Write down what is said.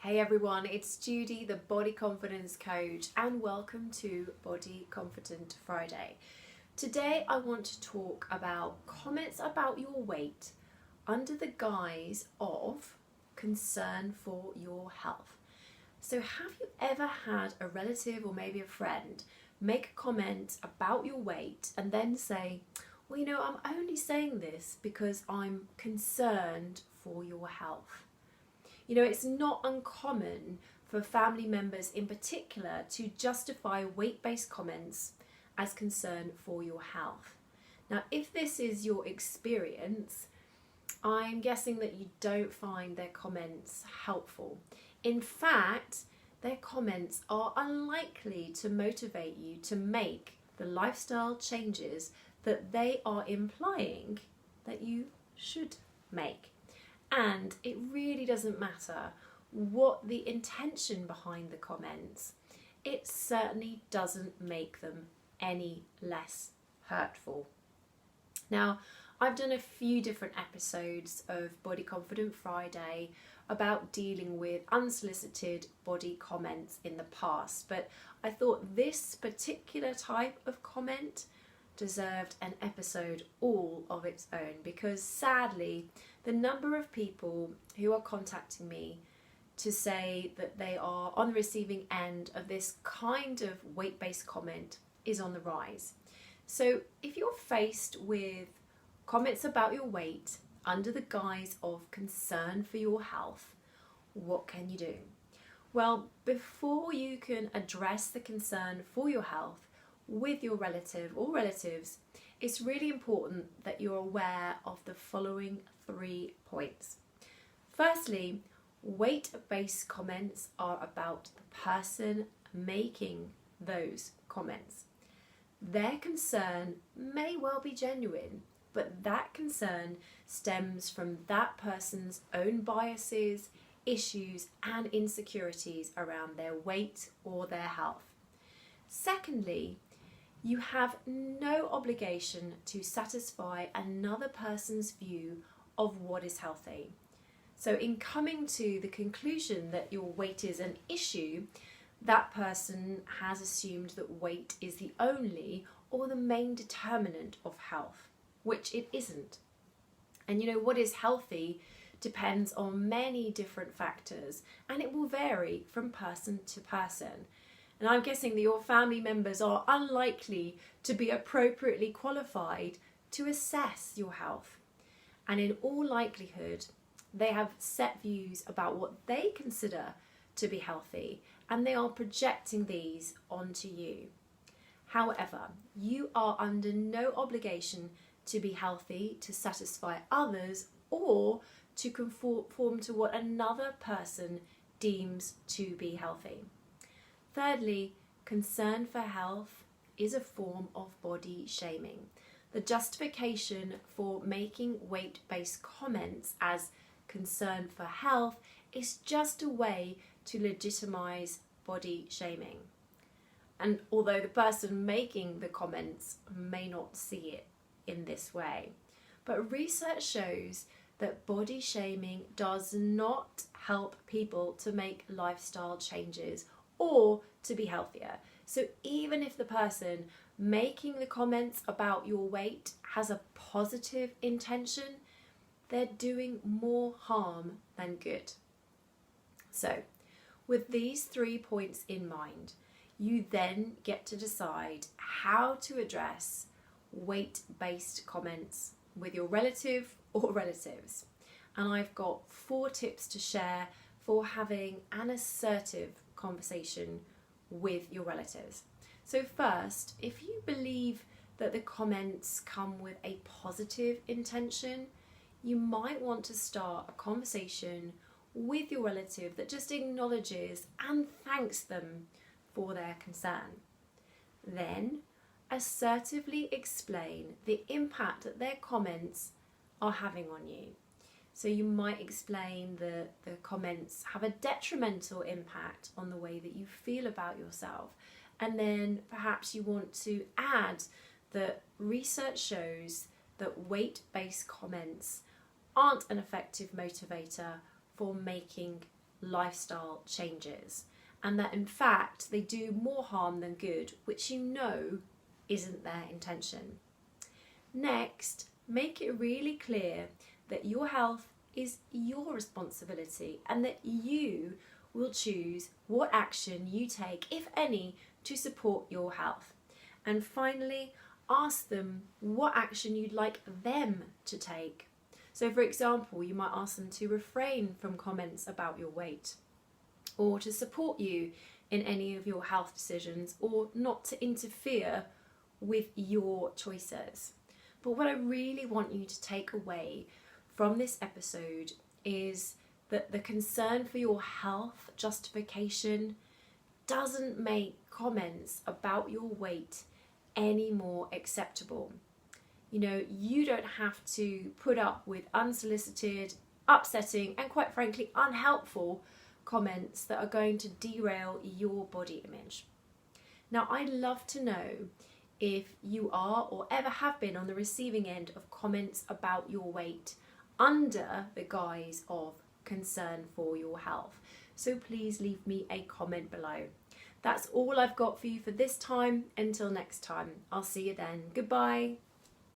Hey everyone, it's Judy, the Body Confidence Coach, and welcome to Body Confident Friday. Today I want to talk about comments about your weight under the guise of concern for your health. So have you ever had a relative or maybe a friend make a comment about your weight and then say, well, I'm only saying this because I'm concerned for your health? It's not uncommon for family members in particular to justify weight-based comments as concern for your health. Now, if this is your experience, I'm guessing that you don't find their comments helpful. In fact, their comments are unlikely to motivate you to make the lifestyle changes that they are implying that you should make. And it really doesn't matter what the intention behind the comments, it certainly doesn't make them any less hurtful. Now, I've done a few different episodes of Body Confident Friday about dealing with unsolicited body comments in the past, but I thought this particular type of comment deserved an episode all of its own, because sadly the number of people who are contacting me to say that they are on the receiving end of this kind of weight-based comment is on the rise. So if you're faced with comments about your weight under the guise of concern for your health, what can you do? Well, before you can address the concern for your health with your relative or relatives, it's really important that you're aware of the following 3 points. Firstly, weight-based comments are about the person making those comments. Their concern may well be genuine, but that concern stems from that person's own biases, issues, and insecurities around their weight or their health. Secondly, you have no obligation to satisfy another person's view of what is healthy. So in coming to the conclusion that your weight is an issue, that person has assumed that weight is the only or the main determinant of health, which it isn't. And what is healthy depends on many different factors, and it will vary from person to person. And I'm guessing that your family members are unlikely to be appropriately qualified to assess your health. And in all likelihood, they have set views about what they consider to be healthy, and they are projecting these onto you. However, you are under no obligation to be healthy to satisfy others or to conform to what another person deems to be healthy. Thirdly, concern for health is a form of body shaming. The justification for making weight-based comments as concern for health is just a way to legitimize body shaming. And although the person making the comments may not see it in this way, but research shows that body shaming does not help people to make lifestyle changes or to be healthier. So even if the person making the comments about your weight has a positive intention, they're doing more harm than good. So with these 3 points in mind, you then get to decide how to address weight-based comments with your relative or relatives. And I've got 4 tips to share for having an assertive conversation with your relatives. So first, if you believe that the comments come with a positive intention, you might want to start a conversation with your relative that just acknowledges and thanks them for their concern. Then assertively explain the impact that their comments are having on you. So you might explain that the comments have a detrimental impact on the way that you feel about yourself. And then perhaps you want to add that research shows that weight-based comments aren't an effective motivator for making lifestyle changes, and that in fact they do more harm than good, which you know isn't their intention. Next, make it really clear that your health is your responsibility and that you will choose what action you take, if any, to support your health. And finally, ask them what action you'd like them to take. So for example, you might ask them to refrain from comments about your weight, or to support you in any of your health decisions, or not to interfere with your choices. But what I really want you to take away from this episode is that the concern for your health justification doesn't make comments about your weight any more acceptable. You know, you don't have to put up with unsolicited, upsetting, and quite frankly, unhelpful comments that are going to derail your body image. Now, I'd love to know if you are or ever have been on the receiving end of comments about your weight under the guise of concern for your health. So please leave me a comment below. That's all I've got for you for this time. Until next time, I'll see you then. Goodbye.